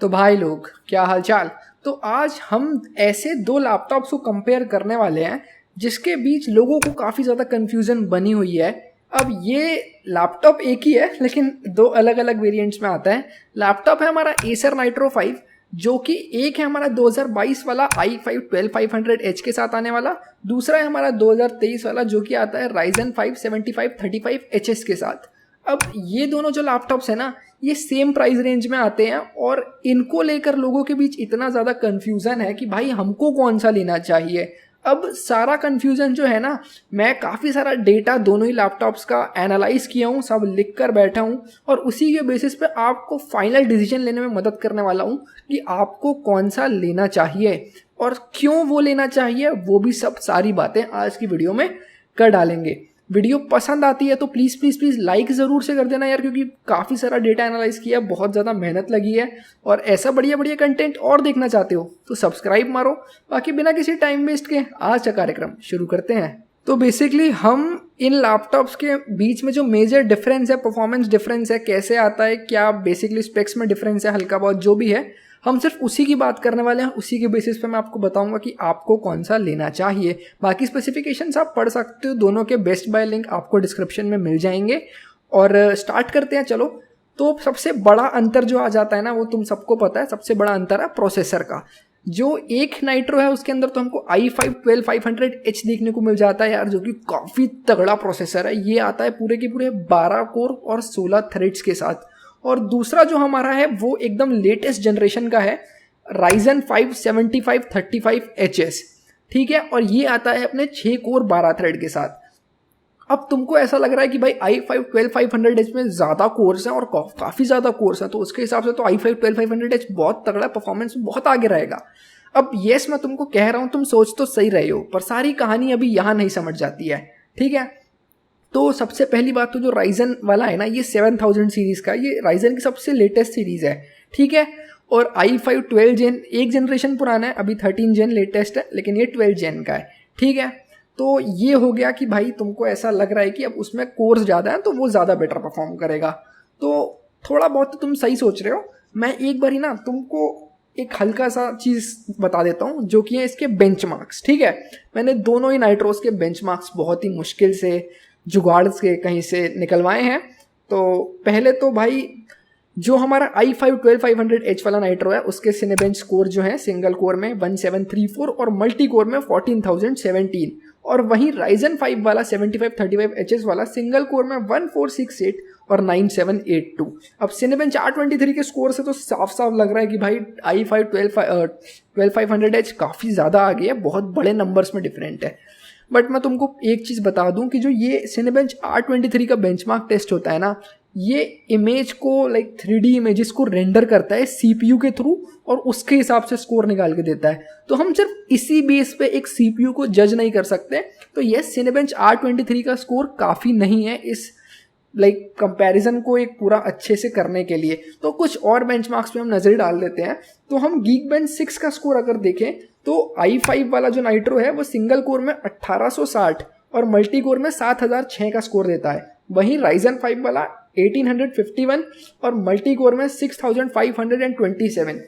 तो भाई लोग क्या हालचाल। तो आज हम ऐसे दो लैपटॉप्स को कंपेयर करने वाले हैं जिसके बीच लोगों को काफ़ी ज़्यादा कन्फ्यूज़न बनी हुई है। अब ये लैपटॉप एक ही है लेकिन दो अलग अलग वेरिएंट्स में आता है। लैपटॉप है हमारा Acer Nitro 5 जो कि एक है हमारा 2022 वाला i5 12500H के साथ आने वाला, दूसरा है हमारा 2023 वाला जो कि आता है Ryzen 5 7535HS के साथ। अब ये दोनों जो लैपटॉप्स है ना ये सेम प्राइस रेंज में आते हैं और इनको लेकर लोगों के बीच इतना ज़्यादा कन्फ्यूज़न है कि भाई हमको कौन सा लेना चाहिए। अब सारा कन्फ्यूज़न जो है ना, मैं काफ़ी सारा डेटा दोनों ही लैपटॉप्स का एनालाइज किया हूँ, सब लिख कर बैठा हूँ और उसी के बेसिस पे आपको फाइनल डिसीजन लेने में मदद करने वाला हूँ कि आपको कौन सा लेना चाहिए और क्यों वो लेना चाहिए, वो भी सब सारी बातें आज की वीडियो में कर डालेंगे। वीडियो पसंद आती है तो प्लीज़ प्लीज़ प्लीज़ लाइक ज़रूर से कर देना यार, क्योंकि काफ़ी सारा डेटा एनालाइज किया, बहुत ज़्यादा मेहनत लगी है और ऐसा बढ़िया बढ़िया कंटेंट और देखना चाहते हो तो सब्सक्राइब मारो। बाकी बिना किसी टाइम वेस्ट के आज का कार्यक्रम शुरू करते हैं। तो बेसिकली हम इन लैपटॉप्स के बीच में जो मेजर डिफरेंस है, परफॉर्मेंस डिफरेंस है, कैसे आता है, क्या बेसिकली स्पेक्स में डिफरेंस है, हल्का बहुत जो भी है, हम सिर्फ उसी की बात करने वाले हैं। उसी के बेसिस पे मैं आपको बताऊंगा कि आपको कौन सा लेना चाहिए। बाकी स्पेसिफिकेशंस आप पढ़ सकते हो, दोनों के बेस्ट बाय लिंक आपको डिस्क्रिप्शन में मिल जाएंगे। और स्टार्ट करते हैं चलो। तो सबसे बड़ा अंतर जो आ जाता है ना, वो तुम सबको पता है, सबसे बड़ा अंतर है प्रोसेसर का। जो एक नाइट्रो है उसके अंदर तो हमको i5 12500H देखने को मिल जाता है यार, जो कि काफ़ी तगड़ा प्रोसेसर है। ये आता है पूरे के पूरे 12 कोर और 16 थ्रेड्स के साथ। और दूसरा जो हमारा है वो एकदम लेटेस्ट जनरेशन का है, Ryzen 5 7535HS, ठीक है। और ये आता है अपने 6 कोर 12 थ्रेड के साथ। अब तुमको ऐसा लग रहा है कि भाई i5 12500H में ज़्यादा कोर्स हैं और काफ़ी ज़्यादा कोर्स हैं, तो उसके हिसाब से तो i5 12500H बहुत तगड़ा, परफॉर्मेंस में बहुत आगे रहेगा। अब येस, मैं तुमको कह रहा हूँ, तुम सोच तो सही रहे हो, पर सारी कहानी अभी यहाँ नहीं समझ जाती है, ठीक है। तो सबसे पहली बात तो जो Ryzen वाला है ना, ये 7000 सीरीज़ का, ये Ryzen की सबसे लेटेस्ट सीरीज़ है, ठीक है। और i5 12 जेन एक जनरेशन पुराना है, अभी 13 जेन लेटेस्ट है, लेकिन ये 12 जेन का है, ठीक है। तो ये हो गया कि भाई तुमको ऐसा लग रहा है कि अब उसमें कोर्स ज़्यादा है तो वो ज़्यादा बेटर परफॉर्म करेगा। तो थोड़ा बहुत तो तुम सही सोच रहे हो। मैं एक बार ही ना तुमको एक हल्का सा चीज़ बता देता हूँ जो कि है इसके बेंचमार्क्स, ठीक है। मैंने दोनों ही नाइट्रोस के बेंचमार्क्स बहुत ही मुश्किल से जुगाड़ के कहीं से निकलवाए हैं। तो पहले तो भाई जो हमारा i5 12500H वाला नाइट्रो है उसके सिनेबेंच स्कोर जो है सिंगल कोर में 1734 और मल्टी कोर में 14017, और वहीं Ryzen 5 वाला 7535HS वाला सिंगल कोर में 1468 और 9782। अब सिनेबेंच R23 के स्कोर से तो साफ साफ लग रहा है कि भाई i5 12500H काफ़ी ज़्यादा आगे है, बहुत बड़े नंबर्स में डिफरेंट है। बट मैं तुमको एक चीज़ बता दूं कि जो ये सिनेबेंच R23 का बेंचमार्क टेस्ट होता है ना, ये इमेज को लाइक 3D इमेजेस को रेंडर करता है CPU के थ्रू और उसके हिसाब से स्कोर निकाल के देता है। तो हम सिर्फ इसी बेस पे एक CPU को जज नहीं कर सकते। तो ये सिनेबेंच R23 का स्कोर काफ़ी नहीं है इस लाइक कंपैरिजन को एक पूरा अच्छे से करने के लिए। तो कुछ और बेंचमार्क्स पे हम नज़र डाल लेते हैं। तो हम Geekbench 6 का स्कोर अगर देखें तो i5 वाला जो नाइट्रो है वो सिंगल कोर में 1860 और मल्टी कोर में 7006 का स्कोर देता है। वहीं Ryzen 5 वाला 1851 और मल्टी कोर में 6527।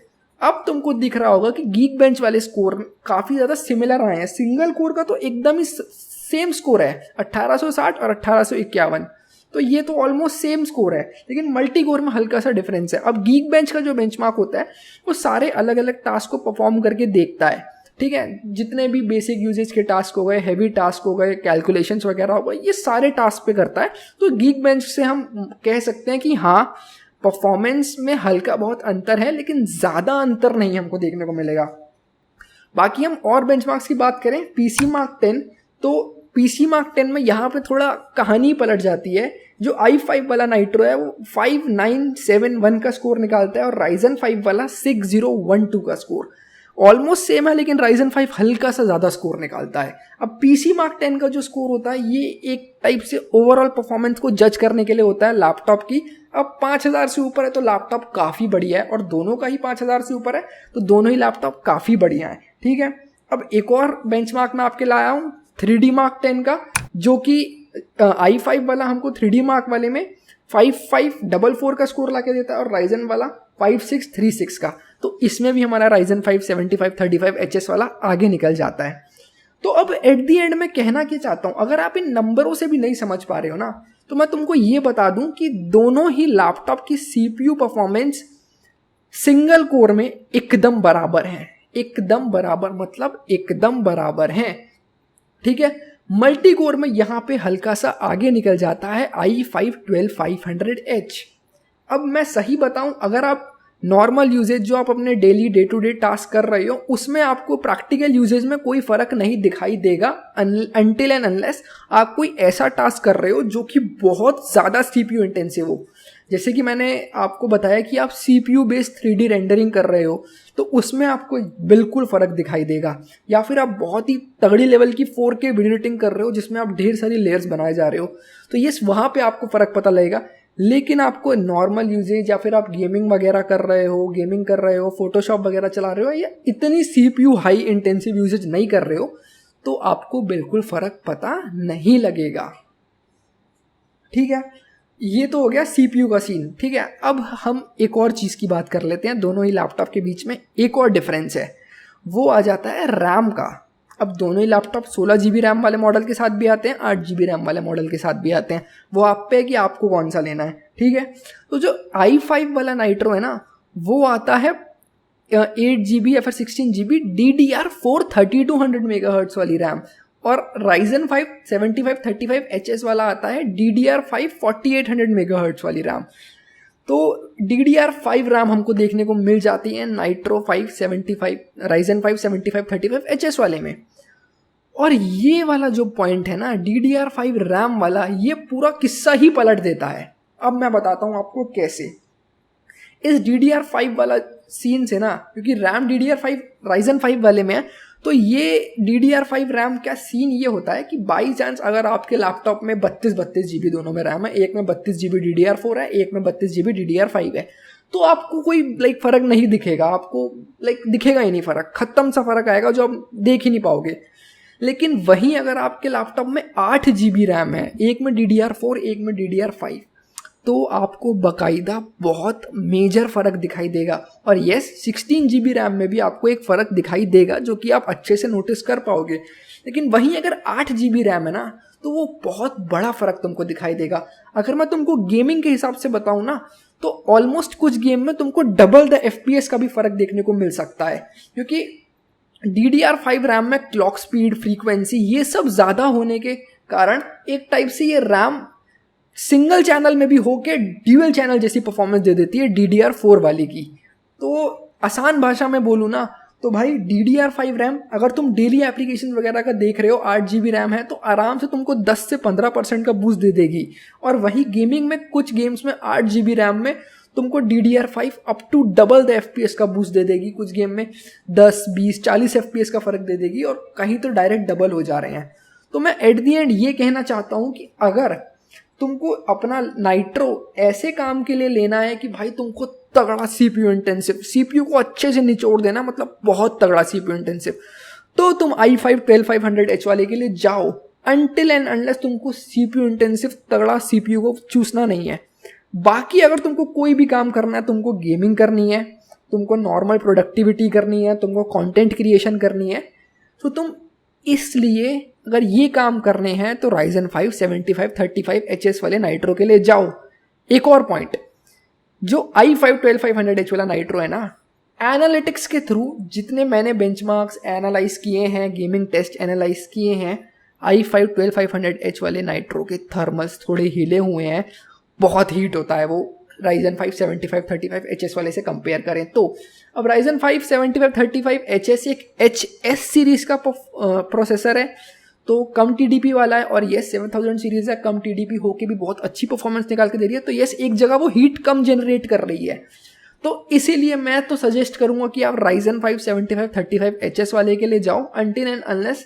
अब तुमको दिख रहा होगा कि Geekbench वाले स्कोर काफ़ी ज़्यादा सिमिलर आए हैं। सिंगल कोर का तो एकदम ही सेम स्कोर है 1860 और 1851, तो ये तो ऑलमोस्ट सेम स्कोर है, लेकिन मल्टी कोर में हल्का सा डिफरेंस है। अब Geekbench का जो बेंचमार्क होता है वो सारे अलग अलग टास्क को परफॉर्म करके देखता है, ठीक है। जितने भी बेसिक यूजेज के टास्क हो गए, हैवी टास्क हो गए, कैलकुलेशंस वगैरह हो गए, ये सारे टास्क पे करता है। तो Geekbench से हम कह सकते हैं कि हाँ, परफॉर्मेंस में हल्का बहुत अंतर है, लेकिन ज़्यादा अंतर नहीं हमको देखने को मिलेगा। बाकी हम और बेंचमार्क्स की बात करें, PCMark 10, तो PCMark 10 में यहाँ पे थोड़ा कहानी पलट जाती है। जो i5 वाला नाइट्रो है वो 5971 का स्कोर निकालता है और Ryzen 5 वाला 6012 का स्कोर ऑलमोस्ट सेम है, लेकिन Ryzen 5 हल्का सा ज़्यादा स्कोर निकालता है। अब PCMark 10 का जो स्कोर होता है ये एक टाइप से ओवरऑल परफॉर्मेंस को जज करने के लिए होता है लैपटॉप की। अब 5000 से ऊपर है तो लैपटॉप काफ़ी बढ़िया है, और दोनों का ही 5000 से ऊपर है तो दोनों ही लैपटॉप काफ़ी बढ़िया है, ठीक है। अब एक और बेंचमार्क मैं आपके लाया हूँ 3DMark 10 का, जो कि i5 वाला हमको 3DMark वाले में 5544 का स्कोर ला के देता है और Ryzen वाला 5636 का। तो इसमें भी हमारा Ryzen 5 7535HS वाला आगे निकल जाता है। तो अब एट दी एंड मैं कहना क्या चाहता हूँ, अगर आप इन नंबरों से भी नहीं समझ पा रहे हो ना, तो मैं तुमको ये बता दूं कि दोनों ही लैपटॉप की CPU परफॉर्मेंस सिंगल कोर में एकदम बराबर है। एकदम बराबर मतलब एकदम बराबर है, ठीक है। मल्टी कोर में यहाँ पे हल्का सा आगे निकल जाता है i5 12500H। अब मैं सही बताऊं, अगर आप नॉर्मल यूजेज जो आप अपने daily day to day task कर रहे हो उसमें आपको प्रैक्टिकल यूजेज में कोई फर्क नहीं दिखाई देगा अनटिल एंड अनलेस आप कोई ऐसा टास्क कर रहे हो जो कि बहुत ज़्यादा CPU इंटेंसिव हो। जैसे कि मैंने आपको बताया कि आप CPU बेस्ड 3D रेंडरिंग कर रहे हो तो उसमें आपको बिल्कुल फ़र्क दिखाई देगा, या फिर आप बहुत ही तगड़ी लेवल की 4K वीडियो एडिटिंग कर रहे हो जिसमें आप ढेर सारी लेयर्स बनाए जा रहे हो, तो ये वहाँ पे आपको फ़र्क पता लगेगा। लेकिन आपको नॉर्मल यूजेज या फिर आप गेमिंग वगैरह कर रहे हो, फोटोशॉप वगैरह चला रहे हो या इतनी CPU हाई इंटेंसिव यूजेज नहीं कर रहे हो, तो आपको बिल्कुल फ़र्क पता नहीं लगेगा, ठीक है। ये तो हो गया CPU का सीन, ठीक है। अब हम एक और चीज़ की बात कर लेते हैं। दोनों ही लैपटॉप के बीच में एक और डिफरेंस है, वो आ जाता है रैम का। अब दोनों ही लैपटॉप 16 GB रैम वाले मॉडल के साथ भी आते हैं, 8 GB रैम वाले मॉडल के साथ भी आते हैं, वो आप पे है कि आपको कौन सा लेना है, ठीक है। तो जो i5 वाला नाइट्रो है ना, वो आता है 8 GB या फिर 16 GB DDR4 3200 MHz वाली रैम, और Ryzen 5 7535HS वाला आता है DDR5 4800 MHz वाली रैम। तो DDR5 रैम हमको देखने को मिल जाती है नाइट्रो 575 Ryzen 5 7535HS वाले में। और ये वाला जो पॉइंट है ना DDR5 रैम वाला, ये पूरा किस्सा ही पलट देता है। अब मैं बताता हूँ आपको कैसे। इस DDR5 वाला सीन से ना, क्योंकि रैम DDR5 Ryzen 5 वाले में है, तो ये DDR5 रैम का सीन ये होता है कि बाई चांस अगर आपके लैपटॉप में 32 GB दोनों में रैम है, एक में 32 GB DDR4 है, एक में 32 GB DDR5 है, तो आपको कोई फ़र्क नहीं दिखेगा, आपको दिखेगा ही नहीं फ़र्क, ख़त्म सा फ़र्क आएगा जो आप देख ही नहीं पाओगे। लेकिन वहीं अगर आपके लैपटॉप में 8 GB रैम है, एक में DDR4 एक में DDR5, तो आपको बाकायदा बहुत मेजर फ़र्क दिखाई देगा। और येस 16 GB रैम में भी आपको एक फ़र्क दिखाई देगा जो कि आप अच्छे से नोटिस कर पाओगे। लेकिन वहीं अगर 8 GB रैम है ना, तो वो बहुत बड़ा फ़र्क तुमको दिखाई देगा। अगर मैं तुमको गेमिंग के हिसाब से बताऊँ ना, तो ऑलमोस्ट कुछ गेम में तुमको डबल द FPS का भी फ़र्क देखने को मिल सकता है, क्योंकि DDR5 रैम में क्लॉक स्पीड, फ्रीक्वेंसी, ये सब ज़्यादा होने के कारण एक टाइप से ये रैम सिंगल चैनल में भी होके ड्यूअल चैनल जैसी परफॉर्मेंस दे देती है DDR4 वाली की। तो आसान भाषा में बोलूँ ना, तो भाई DDR5 रैम अगर तुम डेली एप्लीकेशन वगैरह का देख रहे हो, 8 GB रैम है, तो आराम से तुमको 10 से 15% का बूस्ट दे देगी। और वही गेमिंग में कुछ गेम्स में 8 GB रैम में तुमको DDR5 up to double the FPS का बूस्ट दे देगी। कुछ गेम में 10, 20, 40 FPS का फ़र्क दे देगी, और कहीं तो डायरेक्ट डबल हो जा रहे हैं। तो मैं एट दी एंड ये कहना चाहता हूँ कि अगर तुमको अपना नाइट्रो ऐसे काम के लिए लेना है कि भाई तुमको तगड़ा CPU इंटेंसिव, CPU को अच्छे से निचोड़ देना, मतलब बहुत तगड़ा CPU इंटेंसिव, तो तुम i5 12500H वाले के लिए जाओ, अनटिल एंड अनलेस तुमको CPU इंटेंसिव तगड़ा CPU को चूसना नहीं है। बाकी अगर तुमको कोई भी काम करना है, तुमको गेमिंग करनी है, तुमको नॉर्मल प्रोडक्टिविटी करनी है, तुमको कंटेंट क्रिएशन करनी है, तो तुम इसलिए अगर ये काम करने हैं तो Ryzen 5 7535HS वाले नाइट्रो के लिए जाओ। एक और पॉइंट, जो i5 12500H वाला नाइट्रो है ना, एनालिटिक्स के थ्रू जितने मैंने बेंचमार्क्स एनालाइज किए हैं, गेमिंग टेस्ट एनालाइज किए हैं, i5 12500H वाले नाइट्रो के थर्मल्स थोड़े हिले हुए हैं, बहुत हीट होता है वो Ryzen 5 7535HS वाले से कंपेयर करें तो। अब Ryzen 5 7535HS एक HS सीरीज़ का प्रोसेसर है, तो कम TDP वाला है, और येस 7000 सीरीज़ है, कम TDP होके भी बहुत अच्छी परफॉर्मेंस निकाल के दे रही है। तो येस एक जगह वो हीट कम जनरेट कर रही है, तो इसीलिए मैं तो सजेस्ट करूँगा कि आप Ryzen 5 7535HS वाले के लिए जाओ, अनटिल एंड अनलेस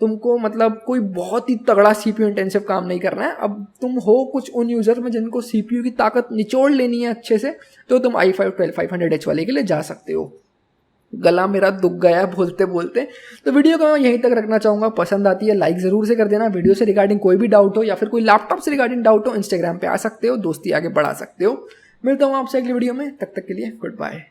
तुमको मतलब कोई बहुत ही तगड़ा CPU इंटेंसिव काम नहीं करना है। अब तुम हो कुछ उन यूज़र में जिनको CPU की ताकत निचोड़ लेनी है अच्छे से, तो तुम i5 12500H वाले के लिए जा सकते हो। गला मेरा दुख गया बोलते बोलते, तो वीडियो को मैं यहीं तक रखना चाहूँगा। पसंद आती है लाइक ज़रूर से कर देना। वीडियो से रिगार्डिंग कोई भी डाउट हो या फिर कोई लैपटॉप से रिगार्डिंग डाउट हो, इंस्टाग्राम पे आ सकते हो, दोस्ती आगे बढ़ा सकते हो। मिलता हूँ आपसे अगली वीडियो में, तब तक के लिए गुड बाय।